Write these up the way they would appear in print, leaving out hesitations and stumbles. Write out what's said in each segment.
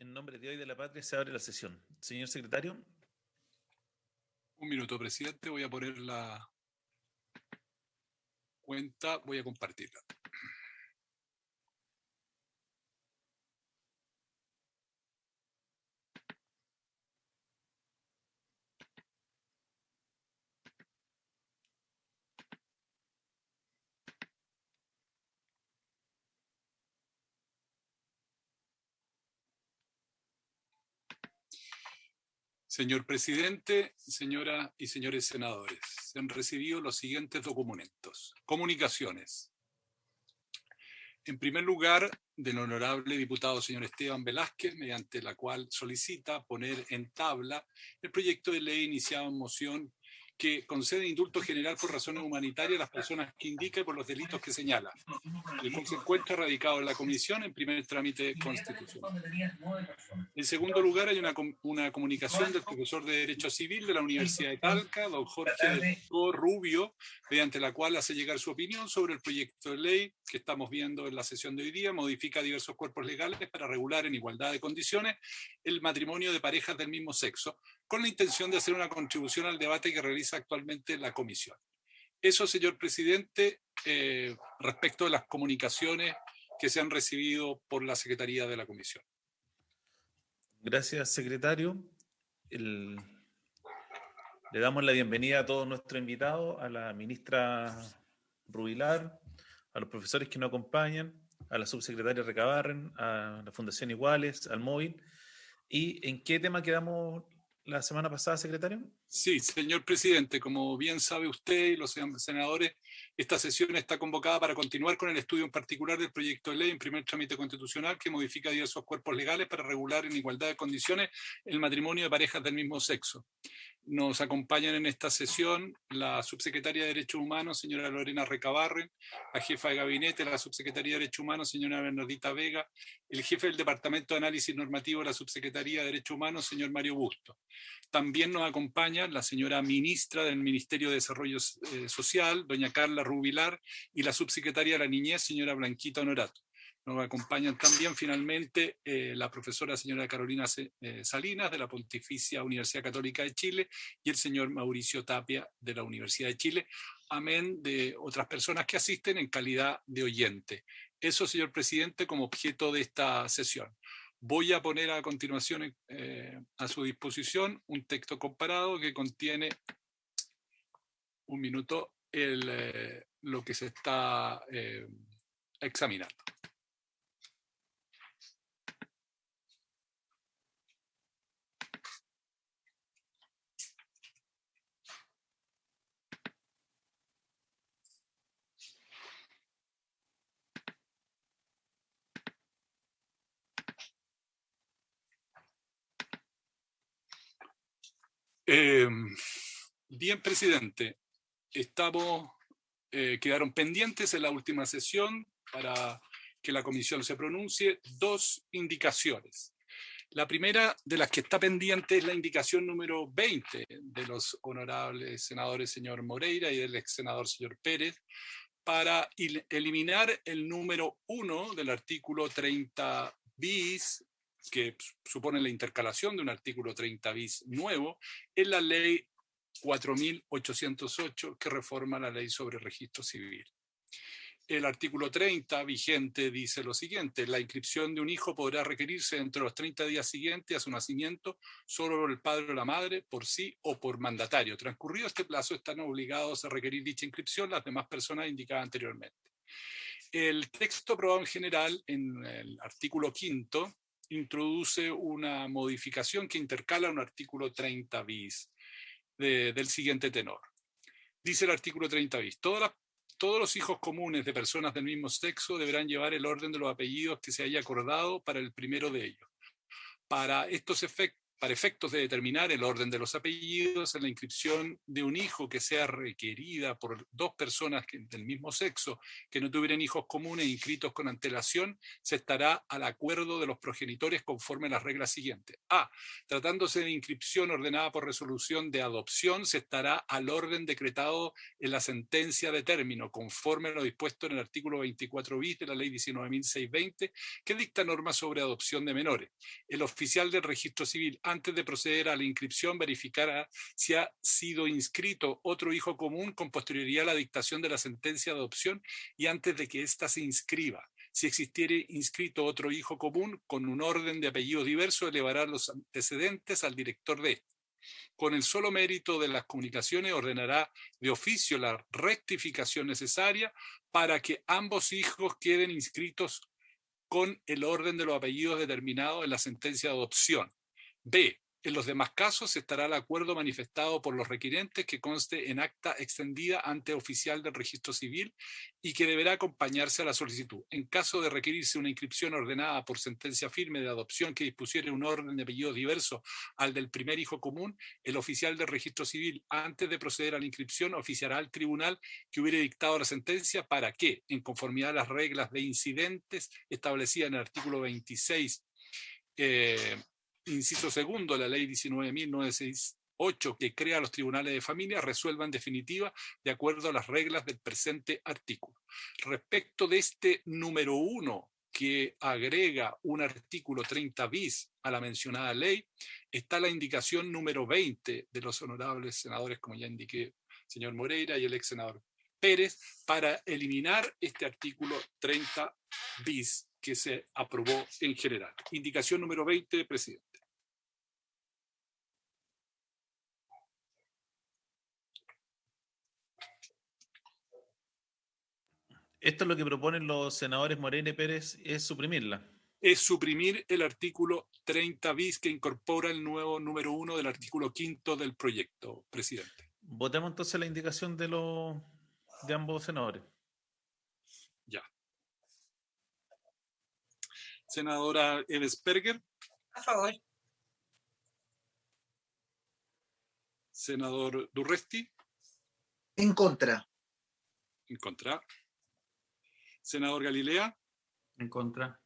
En nombre de Dios y de la patria se abre la sesión. Señor secretario. Un minuto, presidente. Voy a poner la cuenta. Voy a compartirla. Señor presidente, señoras y señores senadores, se han recibido los siguientes documentos. Comunicaciones. En primer lugar, del honorable diputado señor Esteban Velázquez, mediante la cual solicita poner en tabla el proyecto de ley iniciado en moción que concede indulto general por razones humanitarias a las personas que indica y por los delitos que señala, el cual se encuentra radicado en la comisión en primer trámite constitucional. En segundo lugar, hay una comunicación del profesor de Derecho Civil de la Universidad de Talca, don Jorge del Rubio, mediante la cual hace llegar su opinión sobre el proyecto de ley que estamos viendo en la sesión de hoy día. Modifica diversos cuerpos legales para regular en igualdad de condiciones el matrimonio de parejas del mismo sexo, con la intención de hacer una contribución al debate que realiza actualmente la comisión. Eso, señor presidente, respecto de las comunicaciones que se han recibido por la Secretaría de la Comisión. Gracias, secretario. Le damos la bienvenida a todos nuestros invitados, a la ministra Rubilar, a los profesores que nos acompañan, a la subsecretaria Recabarren, a la Fundación Iguales, al móvil. ¿Y en qué tema quedamos la semana pasada, secretario? Sí, señor presidente, como bien sabe usted y los senadores, esta sesión está convocada para continuar con el estudio en particular del proyecto de ley en primer trámite constitucional que modifica diversos cuerpos legales para regular en igualdad de condiciones el matrimonio de parejas del mismo sexo. Nos acompañan en esta sesión la subsecretaria de Derechos Humanos, señora Lorena Recabarren, la jefa de gabinete de la subsecretaría de Derechos Humanos, señora Bernardita Vega, el jefe del Departamento de Análisis Normativo de la subsecretaría de Derechos Humanos, señor Mario Busto. También nos acompaña la señora ministra del Ministerio de Desarrollo Social, doña Carla Rubilar, y la subsecretaria de la Niñez, señora Blanquita Honorato. Nos acompañan también finalmente la profesora señora Carolina Salinas de la Pontificia Universidad Católica de Chile y el señor Mauricio Tapia de la Universidad de Chile, amén de otras personas que asisten en calidad de oyente. Eso, señor presidente, como objeto de esta sesión. Voy a poner a continuación a su disposición un texto comparado que contiene, un minuto, lo que se está examinando. Bien, presidente, quedaron pendientes en la última sesión para que la comisión se pronuncie dos indicaciones. La primera de las que está pendiente es la indicación número 20 de los honorables senadores señor Moreira y del ex senador señor Pérez para eliminar el número 1 del artículo 30 bis, que supone la intercalación de un artículo 30 bis nuevo, en la ley 4.808 que reforma la ley sobre registro civil. El artículo 30 vigente dice lo siguiente: la inscripción de un hijo podrá requerirse entre los 30 días siguientes a su nacimiento solo por el padre o la madre, por sí o por mandatario. Transcurrido este plazo, están obligados a requerir dicha inscripción las demás personas indicadas anteriormente. El texto aprobado en general, en el artículo 5, introduce una modificación que intercala un artículo 30 bis del siguiente tenor. Dice el artículo 30 bis: todos los hijos comunes de personas del mismo sexo deberán llevar el orden de los apellidos que se haya acordado para el primero de ellos. Para estos efectos, para efectos de determinar el orden de los apellidos en la inscripción de un hijo que sea requerida por dos personas del mismo sexo que no tuvieran hijos comunes inscritos con antelación, se estará al acuerdo de los progenitores conforme a las reglas siguientes. A. Tratándose de inscripción ordenada por resolución de adopción, se estará al orden decretado en la sentencia de término, conforme a lo dispuesto en el artículo 24 bis de la Ley 19.620, que dicta normas sobre adopción de menores. El oficial del registro civil, antes de proceder a la inscripción, verificará si ha sido inscrito otro hijo común con posterioridad a la dictación de la sentencia de adopción y antes de que ésta se inscriba. Si existiere inscrito otro hijo común con un orden de apellido diverso, elevará los antecedentes al director de este. Con el solo mérito de las comunicaciones, ordenará de oficio la rectificación necesaria para que ambos hijos queden inscritos con el orden de los apellidos determinado en la sentencia de adopción. B. En los demás casos estará el acuerdo manifestado por los requirentes que conste en acta extendida ante oficial del registro civil y que deberá acompañarse a la solicitud. En caso de requerirse una inscripción ordenada por sentencia firme de adopción que dispusiere un orden de apellidos diverso al del primer hijo común, el oficial del registro civil, antes de proceder a la inscripción, oficiará al tribunal que hubiere dictado la sentencia para que, en conformidad a las reglas de incidentes establecidas en el artículo 26, inciso segundo de la Ley 19.968, que crea los tribunales de familia, resuelva en definitiva de acuerdo a las reglas del presente artículo. Respecto de este número 1, que agrega un artículo 30 bis a la mencionada ley, está la indicación número 20 de los honorables senadores, como ya indiqué, señor Moreira y el ex senador Pérez, para eliminar este artículo 30 bis que se aprobó en general. Indicación número 20, presidente. Esto es lo que proponen los senadores Moreira y Pérez, es suprimirla. Es suprimir el artículo 30 bis que incorpora el nuevo número 1 del artículo 5 del proyecto, presidente. Votemos entonces la indicación de ambos senadores. Ya. Senadora Ebesberger. A favor. Senador Durresti. En contra. En contra. Senador Galilea. En contra.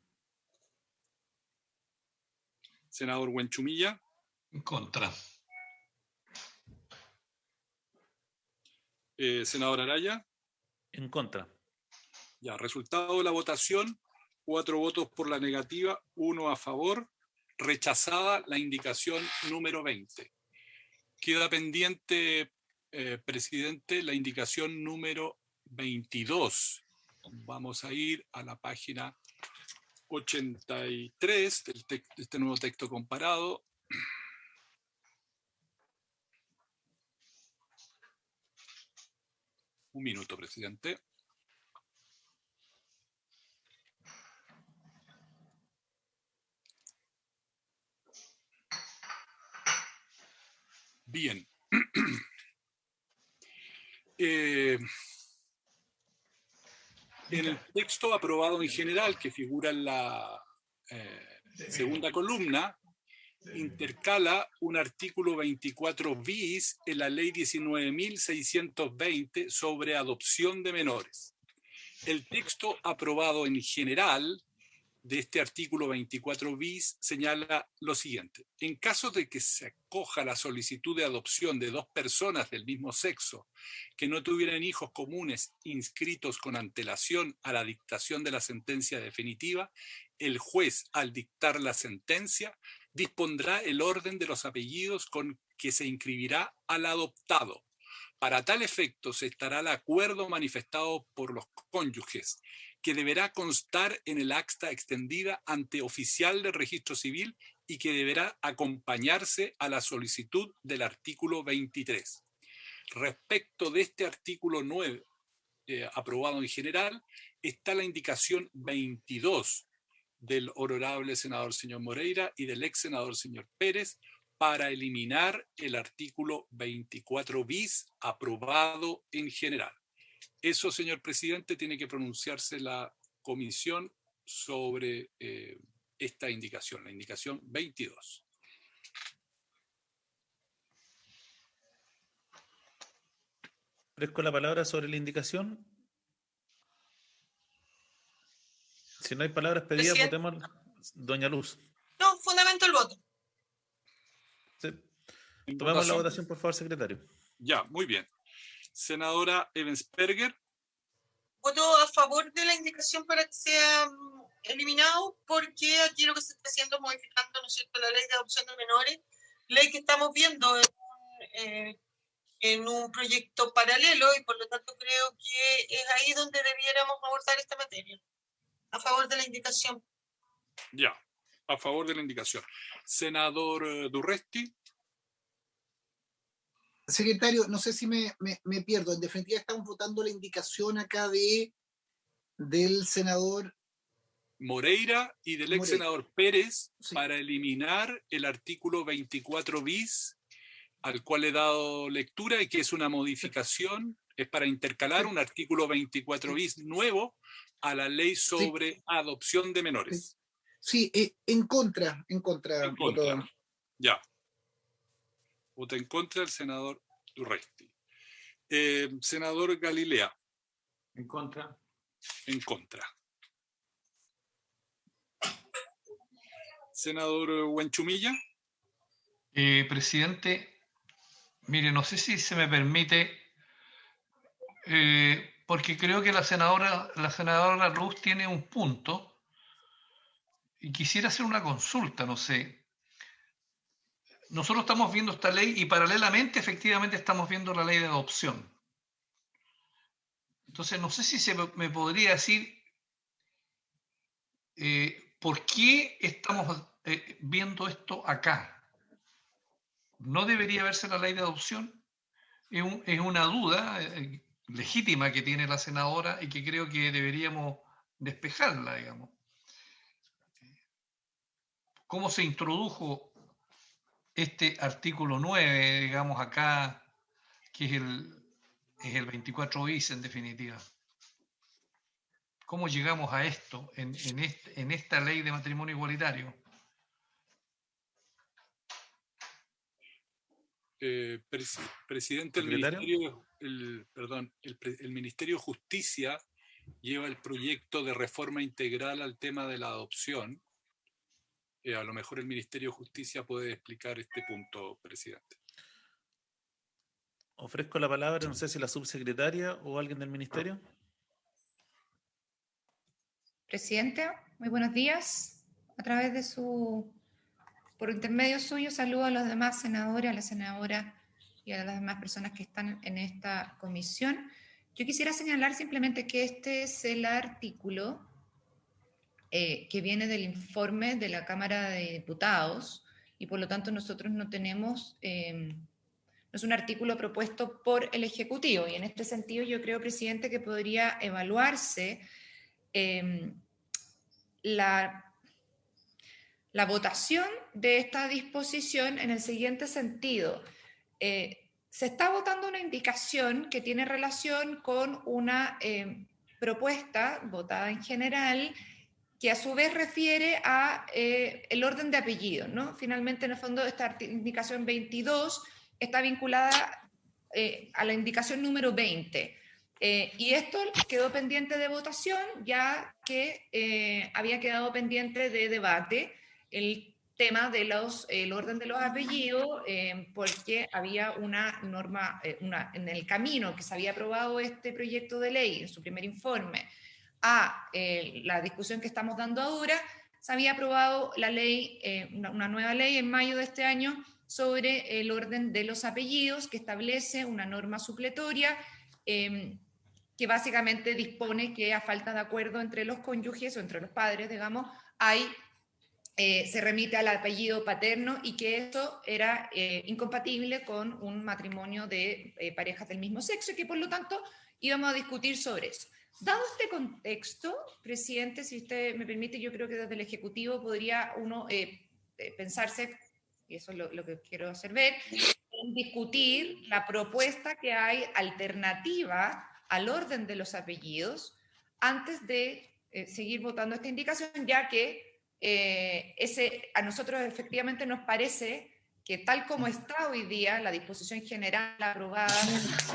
Senador Huenchumilla. En contra. Senador Araya. En contra. Ya, resultado de la votación, 4 votos por la negativa, 1 a favor, rechazada la indicación número 20. Queda pendiente, presidente, la indicación número 22. Vamos a ir a la página 83 de este nuevo texto comparado. Un minuto, presidente. Bien. En el texto aprobado en general, que figura en la segunda columna, intercala un artículo 24 bis en la Ley 19.620 sobre adopción de menores. El texto aprobado en general de este artículo 24 bis señala lo siguiente. En caso de que se acoja la solicitud de adopción de dos personas del mismo sexo que no tuvieran hijos comunes inscritos con antelación a la dictación de la sentencia definitiva, el juez, al dictar la sentencia, dispondrá el orden de los apellidos con que se inscribirá al adoptado. Para tal efecto se estará el acuerdo manifestado por los cónyuges, que deberá constar en el acta extendida ante oficial del registro civil y que deberá acompañarse a la solicitud del artículo 23. Respecto de este artículo 9, aprobado en general, está la indicación 22 del honorable senador señor Moreira y del ex senador señor Pérez para eliminar el artículo 24 bis aprobado en general. Eso, señor presidente, tiene que pronunciarse la comisión sobre esta indicación, la indicación 22. Ofrezco la palabra sobre la indicación. Si no hay palabras pedidas, Presidente. votemos. Doña Luz. No, fundamento el voto. Sí. En Tomemos la votación. votación, por favor, secretario. Ya, muy bien. Senadora Ebensperger, Voto a favor de la indicación para que sea eliminado, porque aquí lo que se está haciendo es modificando, ¿no es cierto?, la ley de adopción de menores, ley que estamos viendo en un proyecto paralelo, y por lo tanto creo que es ahí donde debiéramos abordar esta materia. A favor de la indicación. ya, a favor de la indicación. Senador Durresti, Secretario, no sé si me pierdo. En definitiva, estamos votando la indicación acá del senador Moreira y del ex Moreira. senador Pérez Sí. para eliminar el artículo 24 bis, al cual he dado lectura y que es una modificación, es para intercalar Sí. un artículo 24 bis nuevo a la ley sobre adopción de menores. Sí, en contra. En contra. Voto. Ya. Vota en contra el senador Durresti. Senador Galilea. En contra. En contra. Senador Huenchumilla. Presidente, mire, no sé si se me permite, porque creo que la senadora Luz tiene un punto y quisiera hacer una consulta, no sé. Nosotros estamos viendo esta ley y paralelamente, efectivamente, estamos viendo la ley de adopción. Entonces, no sé si me podría decir por qué estamos viendo esto acá. ¿No debería verse la ley de adopción? Es una duda legítima que tiene la senadora y que creo que deberíamos despejarla, digamos. ¿Cómo se introdujo este artículo 9, digamos, acá, que es el 24 bis en definitiva? ¿Cómo llegamos a esto en esta ley de matrimonio igualitario? Presidente, el Ministerio de Justicia lleva el proyecto de reforma integral al tema de la adopción. A lo mejor el Ministerio de Justicia puede explicar este punto, presidente. Ofrezco la palabra, no sé si la subsecretaria o alguien del ministerio. Presidente, muy buenos días. A través de por intermedio suyo, saludo a los demás senadores, a la senadora y a las demás personas que están en esta comisión. Yo quisiera señalar simplemente que este es el artículo que viene del informe de la Cámara de Diputados y por lo tanto nosotros no tenemos, no es un artículo propuesto por el Ejecutivo y en este sentido yo creo, presidente, que podría evaluarse la votación de esta disposición en el siguiente sentido. Se está votando una indicación que tiene relación con una propuesta votada en general que a su vez refiere a el orden de apellidos, ¿no? Finalmente, en el fondo, esta indicación 22 está vinculada a la indicación número 20. Y esto quedó pendiente de votación, ya que había quedado pendiente de debate el tema de el orden de los apellidos, porque había una norma en el camino que se había aprobado este proyecto de ley en su primer informe a la discusión que estamos dando ahora, se había aprobado la ley, una nueva ley en mayo de este año sobre el orden de los apellidos, que establece una norma supletoria que básicamente dispone que a falta de acuerdo entre los cónyuges o entre los padres, digamos, se remite al apellido paterno y que eso era incompatible con un matrimonio de parejas del mismo sexo y que por lo tanto íbamos a discutir sobre eso. Dado este contexto, presidente, si usted me permite, yo creo que desde el Ejecutivo podría uno pensarse, y eso es lo que quiero hacer ver, en discutir la propuesta que hay alternativa al orden de los apellidos antes de seguir votando esta indicación, ya que a nosotros efectivamente nos parece que tal como está hoy día, la disposición general aprobada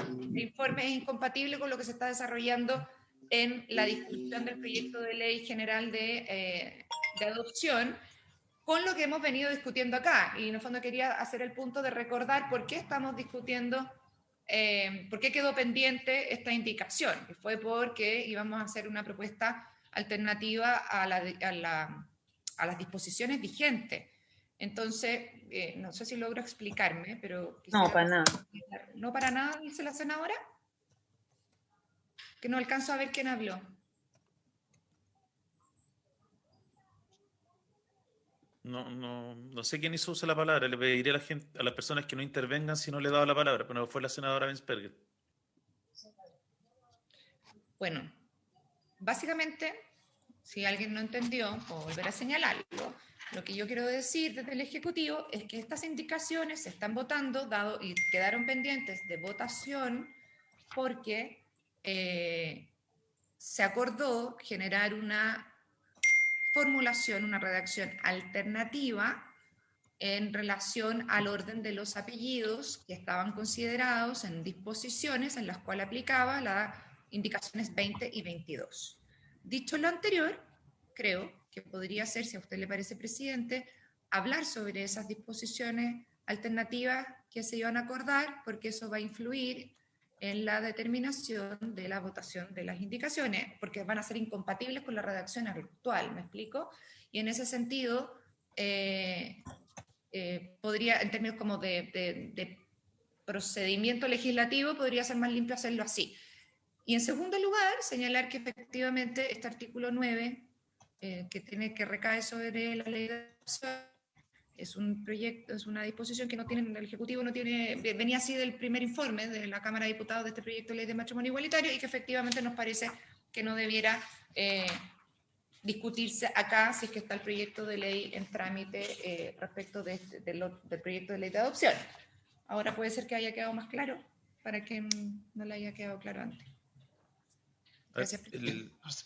del informe es incompatible con lo que se está desarrollando en la discusión del proyecto de ley general de adopción, con lo que hemos venido discutiendo acá. Y en el fondo quería hacer el punto de recordar por qué estamos discutiendo, por qué quedó pendiente esta indicación, que fue porque íbamos a hacer una propuesta alternativa a las disposiciones vigentes. Entonces, no sé si logro explicarme, pero... No, para nada. ¿No para nada, dice la senadora? Que no alcanzo a ver quién habló. No sé quién hizo uso de la palabra. Le pediré a a las personas que no intervengan si no le he dado la palabra, pero no fue la senadora Bensperger. Bueno, básicamente, si alguien no entendió, puedo volver a señalarlo. Lo que yo quiero decir desde el Ejecutivo es que estas indicaciones se están votando y quedaron pendientes de votación porque se acordó generar una formulación, una redacción alternativa en relación al orden de los apellidos que estaban considerados en disposiciones en las cuales aplicaba las indicaciones 20 y 22. Dicho lo anterior, creo que podría ser, si a usted le parece, presidente, hablar sobre esas disposiciones alternativas que se iban a acordar, porque eso va a influir en la determinación de la votación de las indicaciones, porque van a ser incompatibles con la redacción actual, ¿me explico? Y en ese sentido, podría, en términos como de procedimiento legislativo, podría ser más limpio hacerlo así. Y en segundo lugar, señalar que efectivamente este artículo 9, que recae sobre la ley de adopción, es un proyecto, es una disposición que no tiene, el Ejecutivo no tiene, venía así del primer informe de la Cámara de Diputados de este proyecto de ley de matrimonio igualitario, y que efectivamente nos parece que no debiera discutirse acá si es que está el proyecto de ley en trámite respecto del proyecto de ley de adopción. Ahora puede ser que haya quedado más claro para que no le haya quedado claro antes. Gracias,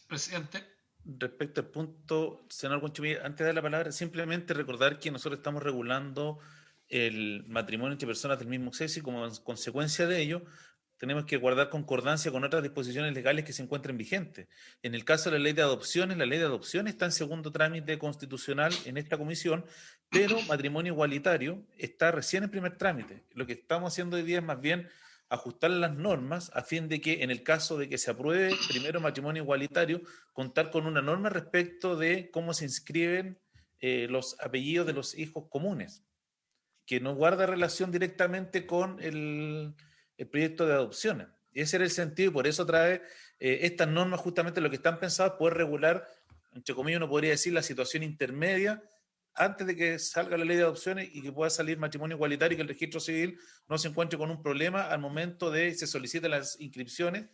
presidente. Respecto al punto, senador Conchumilla, antes de dar la palabra, simplemente recordar que nosotros estamos regulando el matrimonio entre personas del mismo sexo y como consecuencia de ello tenemos que guardar concordancia con otras disposiciones legales que se encuentren vigentes. En el caso de la ley de adopciones está en segundo trámite constitucional en esta comisión, pero matrimonio igualitario está recién en primer trámite. Lo que estamos haciendo hoy día es más bien ajustar las normas a fin de que en el caso de que se apruebe primero matrimonio igualitario, contar con una norma respecto de cómo se inscriben los apellidos de los hijos comunes, que no guarda relación directamente con el proyecto de adopciones. Ese era el sentido y por eso trae estas normas, justamente lo que están pensadas, poder regular, entre comillas uno podría decir, la situación intermedia antes de que salga la ley de adopciones y que pueda salir matrimonio igualitario y que el registro civil no se encuentre con un problema al momento de se soliciten las inscripciones,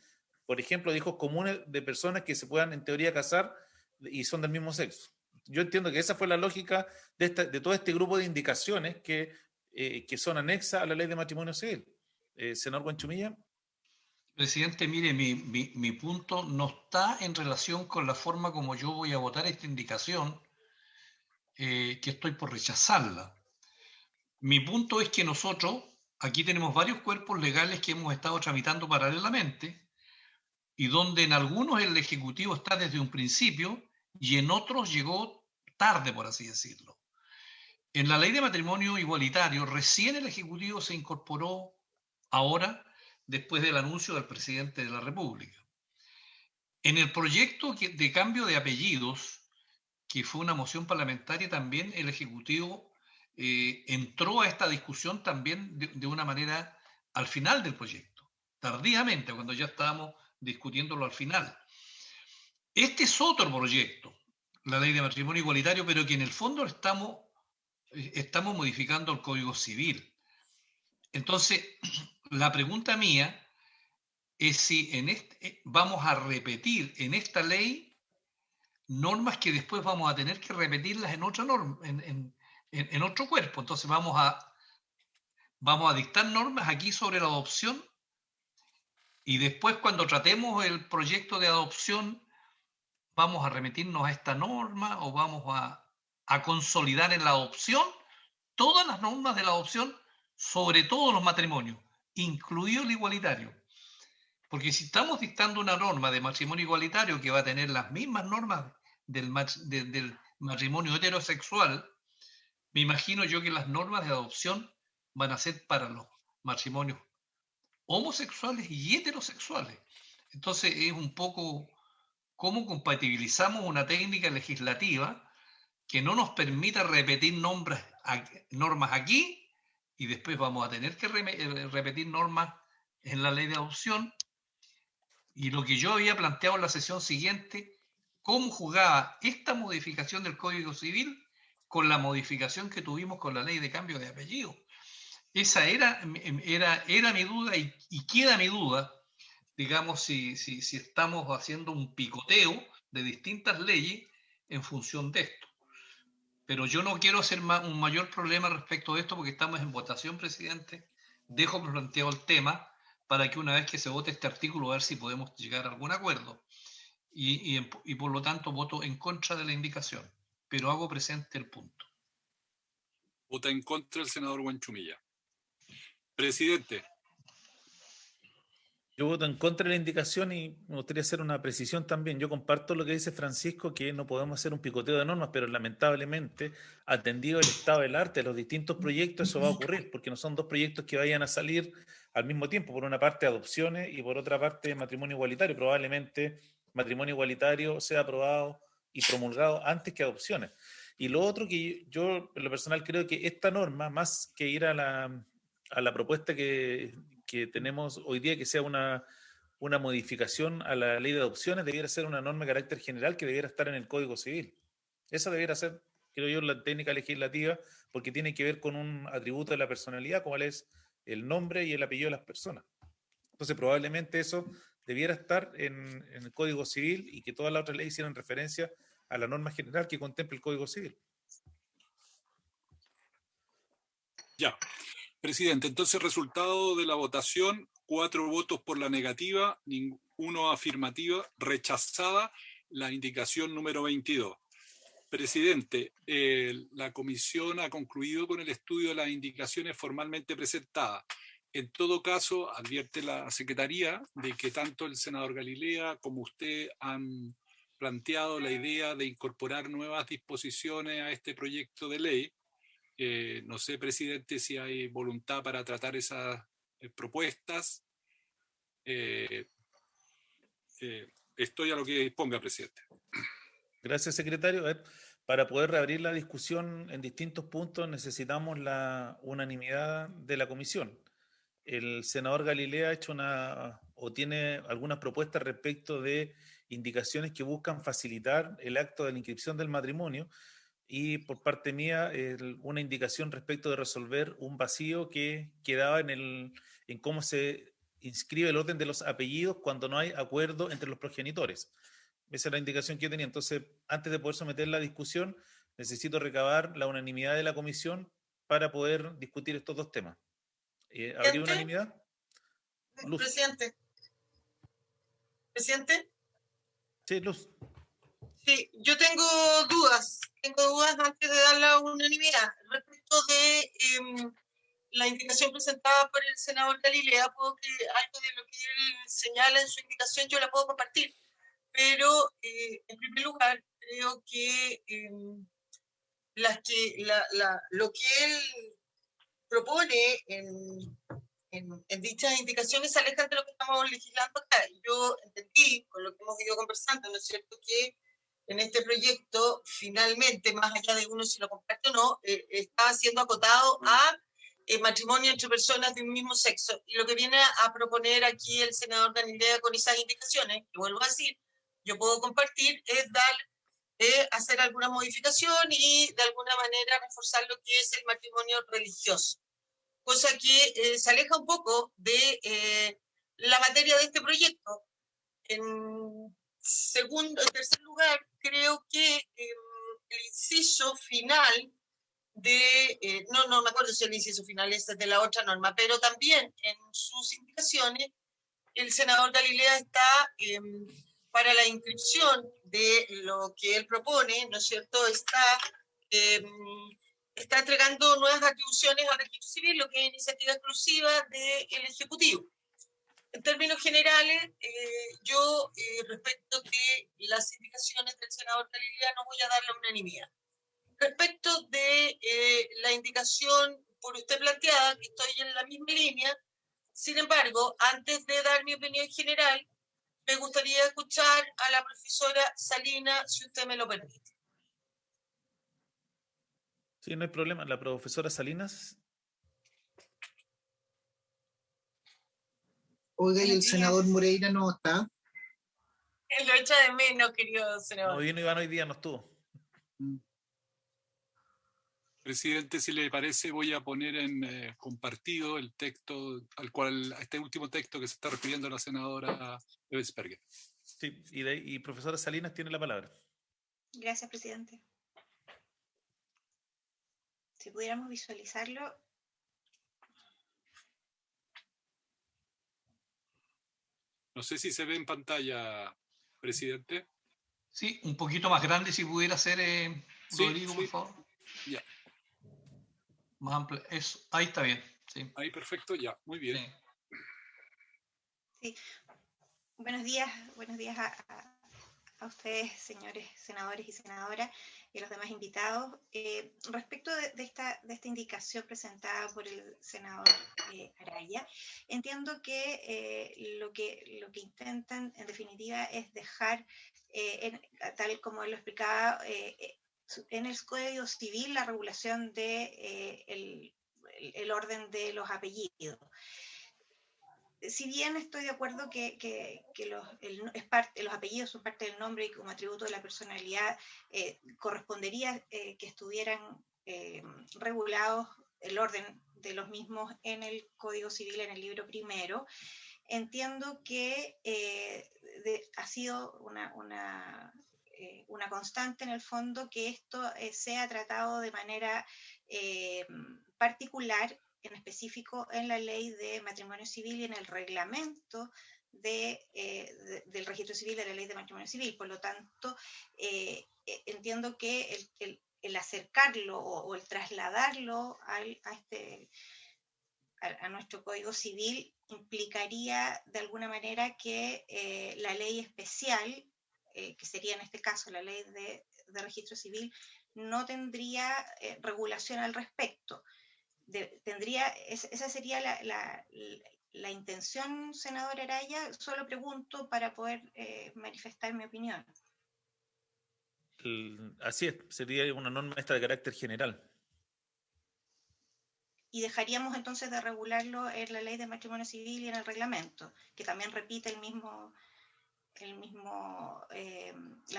por ejemplo, de hijos comunes de personas que se puedan en teoría casar y son del mismo sexo. Yo entiendo que esa fue la lógica de todo este grupo de indicaciones que son anexas a la ley de matrimonio civil. Senador Conchumilla. Presidente, mire, mi punto no está en relación con la forma como yo voy a votar esta indicación, que estoy por rechazarla. Mi punto es que nosotros aquí tenemos varios cuerpos legales que hemos estado tramitando paralelamente y donde en algunos el Ejecutivo está desde un principio y en otros llegó tarde, por así decirlo. En la ley de matrimonio igualitario, recién el Ejecutivo se incorporó ahora, después del anuncio del presidente de la República. En el proyecto de cambio de apellidos, que fue una moción parlamentaria también, el Ejecutivo entró a esta discusión también de una manera al final del proyecto, tardíamente, cuando ya estábamos discutiéndolo al final. Este es otro proyecto, la ley de matrimonio igualitario, pero que en el fondo estamos modificando el Código Civil. Entonces, la pregunta mía es si vamos a repetir en esta ley normas que después vamos a tener que repetirlas en otra norma, en otro cuerpo. Entonces vamos a dictar normas aquí sobre la adopción y después cuando tratemos el proyecto de adopción vamos a remitirnos a esta norma o vamos a consolidar en la adopción todas las normas de la adopción, sobre todo los matrimonios, incluido el igualitario. Porque si estamos dictando una norma de matrimonio igualitario que va a tener las mismas normas del matrimonio heterosexual, me imagino yo que las normas de adopción van a ser para los matrimonios homosexuales y heterosexuales. Entonces es un poco cómo compatibilizamos una técnica legislativa que no nos permita repetir normas aquí y después vamos a tener que repetir normas en la ley de adopción. Y lo que yo había planteado en la sesión siguiente, cómo jugaba esta modificación del Código Civil con la modificación que tuvimos con la ley de cambio de apellido. Esa era mi duda y queda mi duda, digamos, si estamos haciendo un picoteo de distintas leyes en función de esto. Pero yo no quiero hacer un mayor problema respecto de esto porque estamos en votación, presidente. Dejo planteado el tema para que una vez que se vote este artículo, a ver si podemos llegar a algún acuerdo. Y por lo tanto voto en contra de la indicación, pero hago presente el punto. Vota en contra el senador Huanchumilla. Presidente. Yo voto en contra de la indicación y me gustaría hacer una precisión también. Yo comparto lo que dice Francisco, que no podemos hacer un picoteo de normas, pero lamentablemente, atendido el estado del arte de los distintos proyectos, eso va a ocurrir, porque no son dos proyectos que vayan a salir al mismo tiempo. Por una parte, adopciones y por otra parte, matrimonio igualitario. Probablemente matrimonio igualitario sea aprobado y promulgado antes que adopciones. Y lo otro que yo, en lo personal, creo que esta norma, más que ir a la propuesta que tenemos hoy día, que sea una modificación a la ley de adopciones, debiera ser una norma de carácter general que debiera estar en el Código Civil. Esa debiera ser, creo yo, la técnica legislativa, porque tiene que ver con un atributo de la personalidad, como es el nombre y el apellido de las personas. Entonces, probablemente eso debiera estar en el Código Civil y que todas las otras leyes hicieran referencia a la norma general que contempla el Código Civil. Ya. Presidente, entonces resultado de la votación, 4 votos por la negativa, 1 afirmativa, rechazada la indicación número 22. Presidente, la comisión ha concluido con el estudio de las indicaciones formalmente presentadas. En todo caso, advierte la Secretaría de que tanto el senador Galilea como usted han planteado la idea de incorporar nuevas disposiciones a este proyecto de ley. No sé, presidente, si hay voluntad para tratar esas propuestas. Estoy a lo que disponga, presidente. Gracias, secretario. Para poder reabrir la discusión en distintos puntos necesitamos la unanimidad de la comisión. El senador Galilea ha hecho tiene algunas propuestas respecto de indicaciones que buscan facilitar el acto de la inscripción del matrimonio, y por parte mía una indicación respecto de resolver un vacío que quedaba en cómo se inscribe el orden de los apellidos cuando no hay acuerdo entre los progenitores. Esa es la indicación que yo tenía. Entonces, antes de poder someter la discusión, necesito recabar la unanimidad de la comisión para poder discutir estos dos temas. ¿Habría unanimidad? Luz. Presidente. Sí, Luz. Sí, yo tengo dudas antes de dar la unanimidad. Respecto de la indicación presentada por el senador Galilea, puedo que algo de lo que él señala en su indicación yo la puedo compartir, pero en primer lugar creo que lo que él propone en dichas indicaciones se alejan de lo que estamos legislando acá. Yo entendí, con lo que hemos ido conversando, ¿no es cierto?, que en este proyecto, finalmente, más allá de uno si lo comparte o no, está siendo acotado a matrimonio entre personas de un mismo sexo. Y lo que viene a proponer aquí el senador Galilea con esas indicaciones, que vuelvo a decir, yo puedo compartir, es hacer alguna modificación y de alguna manera reforzar lo que es el matrimonio religioso. Cosa que se aleja un poco de la materia de este proyecto. En tercer lugar, creo que el inciso final no me acuerdo si el inciso final es de la otra norma, pero también en sus indicaciones, el senador Galilea está para la inscripción de lo que él propone, ¿no es cierto?, está está entregando nuevas atribuciones al registro civil, lo que es iniciativa exclusiva del Ejecutivo. En términos generales, yo respecto que las indicaciones del senador Caliliano voy a dar la unanimidad. Respecto de la indicación por usted planteada, que estoy en la misma línea, sin embargo, antes de dar mi opinión general, me gustaría escuchar a la profesora Salina, si usted me lo permite. Sí, no hay problema. La profesora Salinas. Oiga, y el Buenos senador días. Moreira no está. Lo echa de menos, querido No senador. vino Iván hoy día, no estuvo. Presidente, si le parece, voy a poner en compartido el texto a este último texto que se está refiriendo la senadora Ebensperger. Sí, y profesora Salinas tiene la palabra. Gracias, presidente. Si pudiéramos visualizarlo. No sé si se ve en pantalla, presidente. Sí, un poquito más grande si pudiera ser, Sí, Rodrigo, por sí. favor. Ya. Más amplio. Eso, ahí está bien. Sí. Ahí perfecto, ya, muy bien. Sí. Sí. Buenos días a ustedes, señores senadores y senadoras, y a los demás invitados. Respecto de esta indicación presentada por el senador Araya, entiendo que lo que intentan, en definitiva, es dejar, tal como él lo explicaba, en el Código Civil la regulación de el orden de los apellidos. Si bien estoy de acuerdo que los apellidos son parte del nombre y como atributo de la personalidad, correspondería que estuvieran regulados el orden de los mismos en el Código Civil, en el libro primero, entiendo que ha sido una constante en el fondo que esto sea tratado de manera particular, en específico en la ley de matrimonio civil y en el reglamento del registro civil de la ley de matrimonio civil. Por lo tanto, entiendo que el acercarlo o el trasladarlo a nuestro Código Civil implicaría de alguna manera que la ley especial, que sería en este caso la ley de registro civil, no tendría regulación al respecto. Esa sería la intención, senador Araya. Solo pregunto para poder manifestar mi opinión. Así es, sería una norma esta de carácter general. Y dejaríamos entonces de regularlo en la ley de matrimonio civil y en el reglamento, que también repite la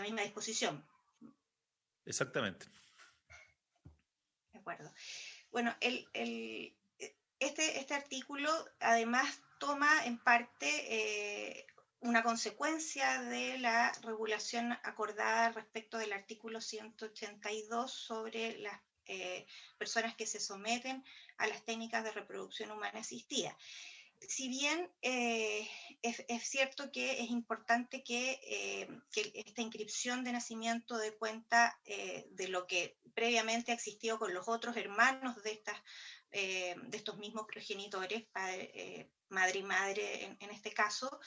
misma disposición. Exactamente. De acuerdo. Bueno, este artículo además toma en parte una consecuencia de la regulación acordada respecto del artículo 182 sobre las personas que se someten a las técnicas de reproducción humana asistida. Si bien es cierto que es importante que esta inscripción de nacimiento dé cuenta de lo que previamente ha existido con los otros hermanos de estos mismos progenitores, madre y madre en este caso,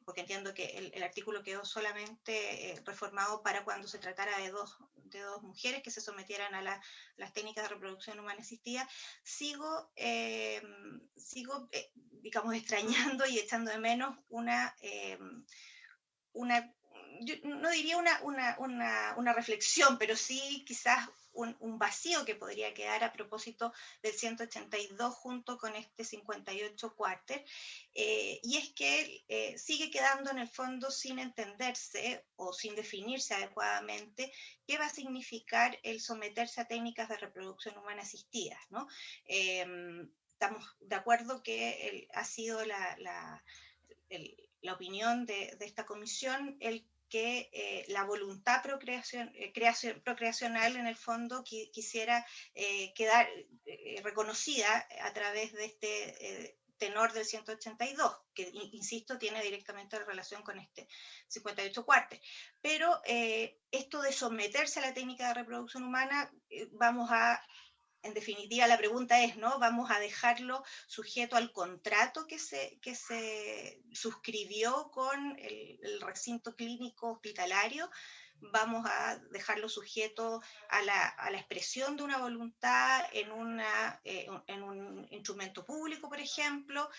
porque entiendo que el artículo quedó solamente reformado para cuando se tratara de dos mujeres que se sometieran a las técnicas de reproducción humana asistida. Sigo digamos, extrañando y echando de menos yo no diría una reflexión, pero sí quizás un vacío que podría quedar a propósito del 182 junto con este 58 cuarter, y es que sigue quedando en el fondo sin entenderse o sin definirse adecuadamente qué va a significar el someterse a técnicas de reproducción humana asistidas, ¿no? Estamos de acuerdo que ha sido la opinión de esta comisión el que la voluntad procreacional en el fondo quisiera quedar reconocida a través de este tenor del 182, que, insisto, tiene directamente relación con este 58 cuarter. Pero esto de someterse a la técnica de reproducción humana, vamos a en definitiva, la pregunta es, ¿no? ¿Vamos a dejarlo sujeto al contrato que se suscribió con el recinto clínico hospitalario? ¿Vamos a dejarlo sujeto a la expresión de una voluntad en un instrumento público, por ejemplo?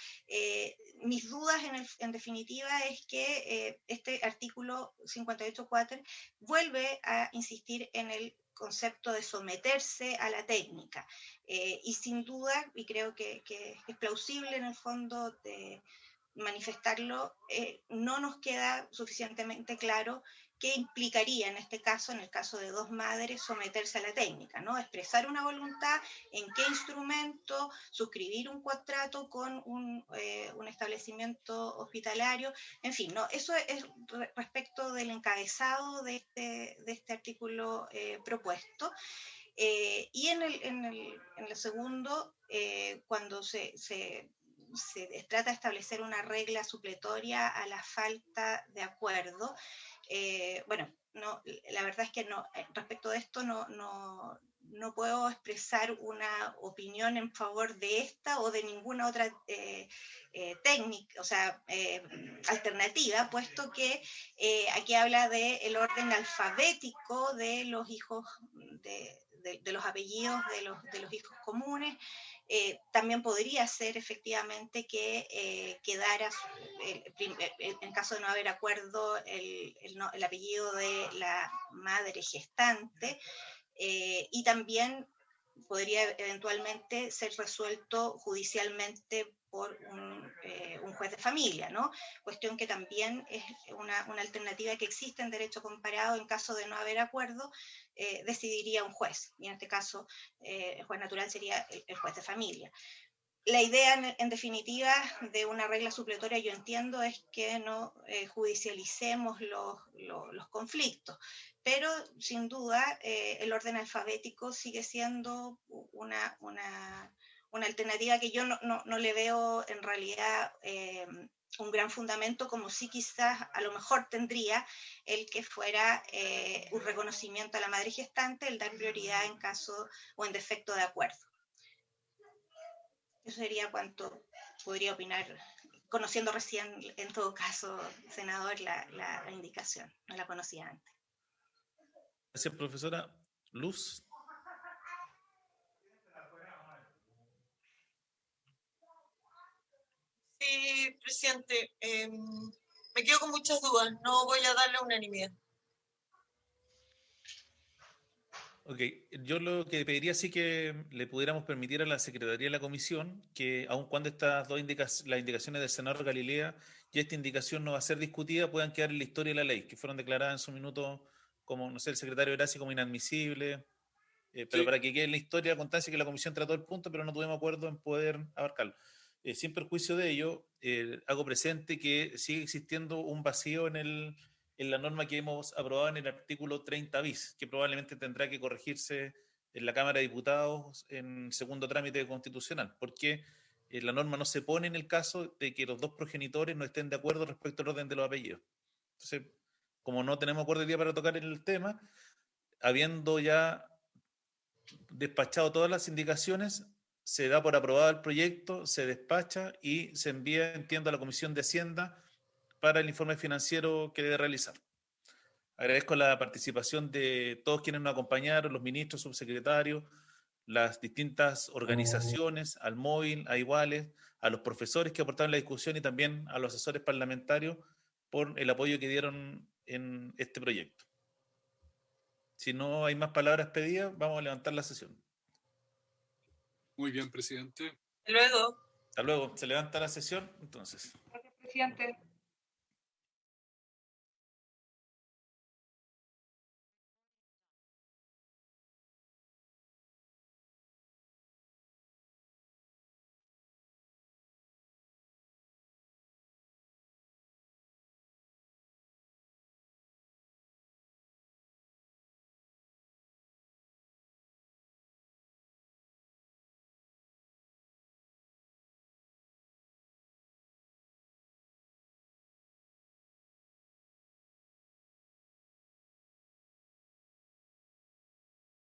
Mis dudas, en definitiva, es que este artículo 58.4 vuelve a insistir en el concepto de someterse a la técnica. Y sin duda, y creo que es plausible en el fondo de manifestarlo, no nos queda suficientemente claro qué implicaría en este caso, en el caso de dos madres, someterse a la técnica, ¿no? Expresar una voluntad, en qué instrumento, suscribir un contrato con un establecimiento hospitalario, en fin, ¿no? Eso es respecto del encabezado de este artículo propuesto. Y en el segundo, cuando se trata de establecer una regla supletoria a la falta de acuerdo, bueno, no, la verdad es que no, respecto de esto no puedo expresar una opinión en favor de esta o de ninguna otra técnica, o sea, alternativa, puesto que aquí habla del orden alfabético de los hijos, de los apellidos de los hijos comunes. También podría ser efectivamente que quedara, en caso de no haber acuerdo, el apellido de la madre gestante, y también podría eventualmente ser resuelto judicialmente por un juez de familia, ¿no? Cuestión que también es una alternativa que existe en derecho comparado. En caso de no haber acuerdo, decidiría un juez, y en este caso el juez natural sería el juez de familia. La idea, en definitiva, de una regla supletoria, yo entiendo, es que no judicialicemos los conflictos, pero sin duda el orden alfabético sigue siendo una alternativa que yo no le veo en realidad un gran fundamento, como sí quizás a lo mejor tendría el que fuera un reconocimiento a la madre gestante, el dar prioridad en caso o en defecto de acuerdo. Eso sería cuanto podría opinar, conociendo recién, en todo caso, senador, la indicación. No la conocía antes. Gracias, profesora. Luz. Sí, presidente. Me quedo con muchas dudas. No voy a darle unanimidad. Ok, yo lo que pediría sí que le pudiéramos permitir a la Secretaría de la Comisión que, aun cuando estas dos las indicaciones del senador Galilea y esta indicación no va a ser discutida, puedan quedar en la historia de la ley, que fueron declaradas en su minuto como, no sé, el secretario Graci como inadmisibles, pero Sí. para que quede en la historia, constancia que la Comisión trató el punto, pero no tuvimos acuerdo en poder abarcarlo. Sin perjuicio de ello, hago presente que sigue existiendo un vacío en la norma que hemos aprobado en el artículo 30 bis, que probablemente tendrá que corregirse en la Cámara de Diputados en segundo trámite constitucional, porque la norma no se pone en el caso de que los dos progenitores no estén de acuerdo respecto al orden de los apellidos. Entonces, como no tenemos acuerdo hoy día para tocar el tema, habiendo ya despachado todas las indicaciones, se da por aprobado el proyecto, se despacha y se envía, entiendo, a la Comisión de Hacienda para el informe financiero que debe realizar. Agradezco la participación de todos quienes nos acompañaron, los ministros, subsecretarios, las distintas organizaciones, al móvil, a Iguales, a los profesores que aportaron la discusión y también a los asesores parlamentarios por el apoyo que dieron en este proyecto. Si no hay más palabras pedidas, vamos a levantar la sesión. Muy bien, presidente. Luego. Hasta luego. Se levanta la sesión, entonces. Gracias, presidente.